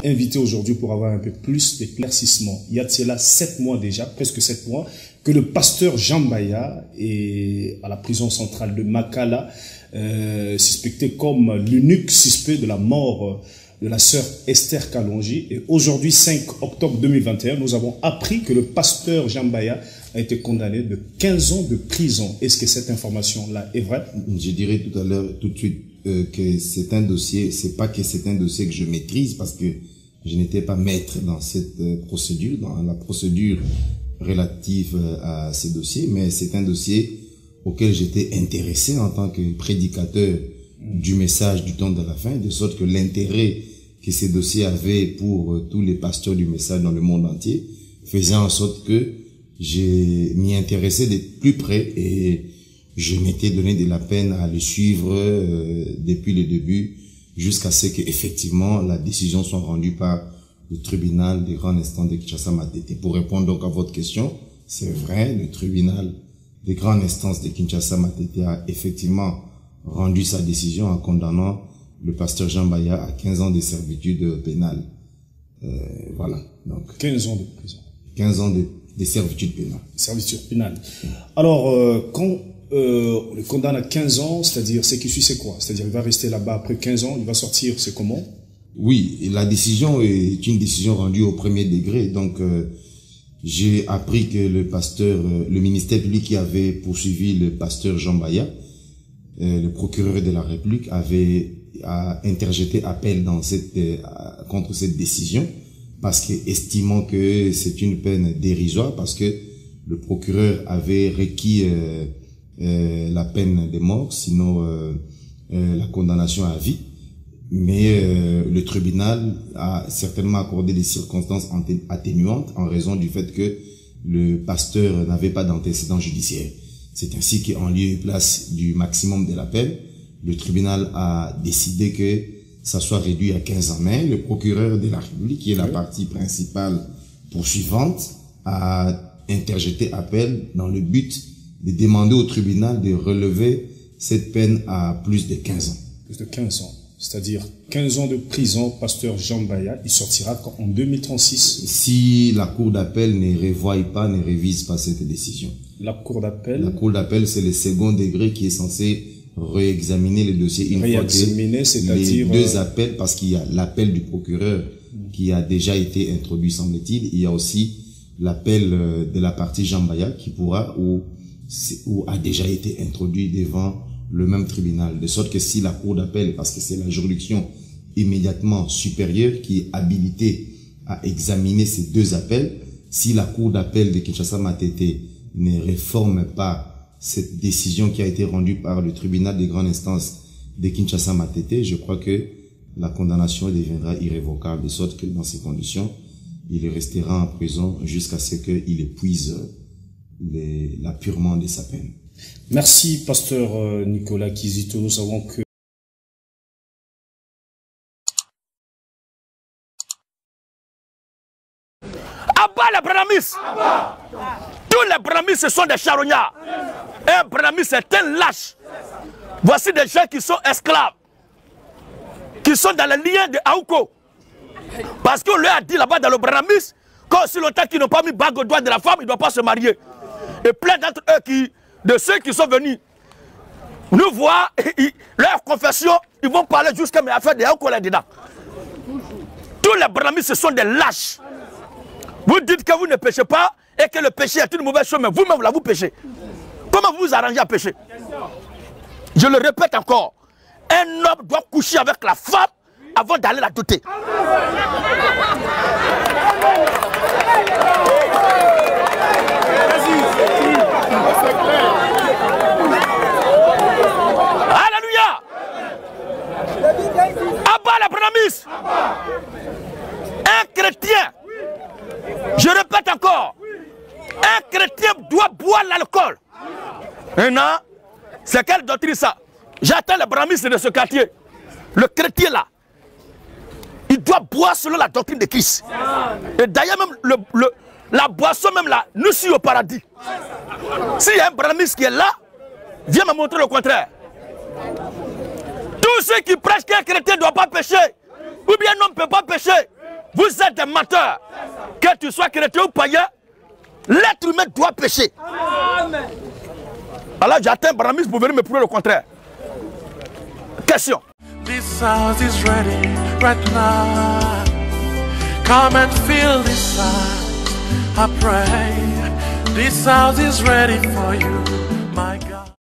invité aujourd'hui pour avoir un peu plus d'éclaircissement. Il y a de cela 7 mois déjà, presque 7 mois, que le pasteur Jean Mbaya est à la prison centrale de Makala, suspecté comme l'unique suspect de la mort de la sœur Esther Kalonji. Et aujourd'hui, 5 octobre 2021, nous avons appris que le pasteur Jean Mbaya a été condamné de 15 ans de prison. Est-ce que cette information-là est vraie? Je dirais tout à l'heure, tout de suite, que c'est un dossier, c'est pas que c'est un dossier que je maîtrise parce que je n'étais pas maître dans cette procédure, dans la procédure relative à ces dossiers, mais c'est un dossier auquel j'étais intéressé en tant que prédicateur du message du temps de la fin, de sorte que l'intérêt que ces dossiers avaient pour tous les pasteurs du message dans le monde entier faisait en sorte que je m'y intéressais de plus près et je m'étais donné de la peine à le suivre depuis le début jusqu'à ce qu'effectivement la décision soit rendue par le tribunal des grandes instances de Kinshasa Matete. Pour répondre donc à votre question, c'est vrai, le tribunal des grandes instances de Kinshasa Matete a effectivement rendu sa décision en condamnant le pasteur Jean Mbaya à 15 ans de servitude pénale. Voilà. Donc 15 ans de prison. 15 ans de servitude pénale. Servitude pénale. Alors, quand on le condamne à 15 ans, c'est-à-dire, ce qui suit, c'est quoi? C'est-à-dire, il va rester là-bas après 15 ans, il va sortir, c'est comment? Oui, et la décision est une décision rendue au premier degré. Donc, j'ai appris que le pasteur, le ministère public qui avait poursuivi le pasteur Jean Mbaya, le procureur de la République avait interjeté appel dans contre cette décision parce que estimant que c'est une peine dérisoire, parce que le procureur avait requis la peine de mort, sinon la condamnation à vie. Mais le tribunal a certainement accordé des circonstances atténuantes en raison du fait que le pasteur n'avait pas d'antécédent judiciaire. C'est ainsi qu'en lieu et place du maximum de la peine, le tribunal a décidé que ça soit réduit à 15 ans. Mais le procureur de la République, qui est la partie principale poursuivante, a interjeté appel dans le but de demander au tribunal de relever cette peine à plus de 15 ans. Plus de 15 ans. C'est-à-dire 15 ans de prison, pasteur Jean Mbaya, il sortira en 2036. Si la cour d'appel ne revoit pas, ne révise pas cette décision. La cour d'appel? La cour d'appel, c'est le second degré qui est censé réexaminer le dossier une fois que les deux appels, parce qu'il y a l'appel du procureur qui a déjà été introduit, semble-t-il. Il y a aussi l'appel de la partie Jean Mbaya qui pourra ou a déjà été introduit devant le même tribunal, de sorte que si la cour d'appel, parce que c'est la juridiction immédiatement supérieure qui est habilitée à examiner ces deux appels, si la cour d'appel de Kinshasa Matete ne réforme pas cette décision qui a été rendue par le tribunal des grandes instances de Kinshasa Matete, je crois que la condamnation deviendra irrévocable, de sorte que dans ces conditions, il restera en prison jusqu'à ce qu'il épuise l'appurement de sa peine. Merci, pasteur Nicolas Kizito. Nous savons que Abat les Branamis. Tous les Branamis, ce sont des charognards. Un Branamis, c'est un lâche. Voici des gens qui sont esclaves, qui sont dans les liens de Aouko. Parce qu'on leur a dit là-bas dans le Branamis qu'aussi longtemps qu'ils n'ont pas mis bague au doigt de la femme, ils ne doivent pas se marier. Et plein d'entre eux de ceux qui sont venus nous voir, leur confession, ils vont parler jusqu'à mes affaires de Aouko là-dedans. Tous les Branamis, ce sont des lâches. Vous dites que vous ne péchez pas et que le péché est une mauvaise chose, mais vous-même, là, vous péchez. Comment vous vous arrangez à pécher? Je le répète encore, un homme doit coucher avec la femme avant d'aller la doter. Alléluia! Abat la Branamis! Un chrétien, je répète encore, un chrétien doit boire l'alcool. Maintenant, c'est quelle doctrine ça? J'attends les Branamis de ce quartier. Le chrétien là, il doit boire selon la doctrine de Christ. Et d'ailleurs même la boisson même là, nous sommes au paradis. S'il y a un Branamis qui est là, viens me montrer le contraire. Tous ceux qui prêchent qu'un chrétien ne doit pas pécher, ou bien un homme ne peut pas pécher, Vous êtes des menteurs. Que tu sois chrétien ou païen, l'être humain doit pécher. Amen. Alors j'attends Baramis pour venir me prouver le contraire. Question. This house is ready right now. Come and feel this house. I pray. This house is ready for you, my God.